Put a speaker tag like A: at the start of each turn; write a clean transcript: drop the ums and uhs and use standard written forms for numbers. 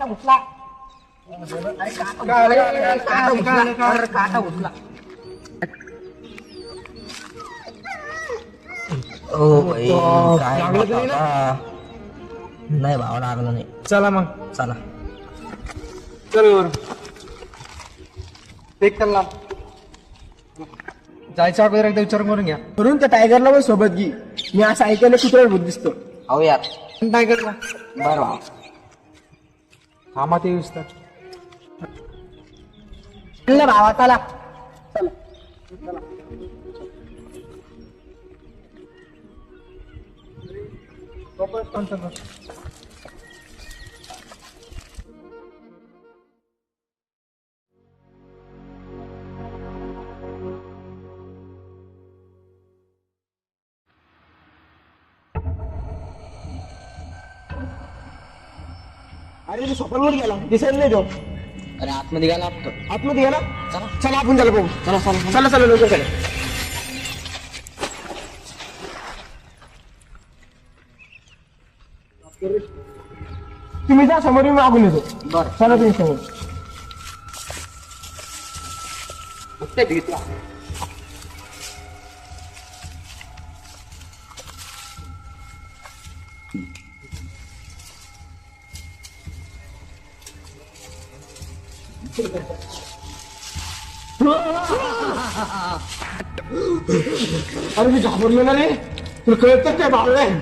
A: काटा उचला. काटा उचला.
B: ओ भाई काय बाबा. नाही भावा लागलं नाही.
C: चला मग
B: चला
C: चल एक कल्ला जायच्या अगोदर एकदा विचार करून घ्या.
A: म्हणून त्या टायगरला पण सोबत घे. मी असं ऐकायला कुत्र्याला भूत दिसतो.
B: अहो यार
C: टायगरला
B: बरं भावा.
C: आम्हा ते दिसतात.
A: भावा चला. अरे तू स्वप्नवर गेला दिसायला नाही तो.
B: अरे आतमध्ये गेला लागतो.
A: आतमध्ये गेला. चला आपण त्याला बघू.
B: चला चला
A: चला चला लवकर चला. तुम्ही जा समोर, मी मागून येतो.
B: बरं.
A: चला तुम्ही समोर. अरे मी घाबरलो ना रे. तुला कळत काय भावलं.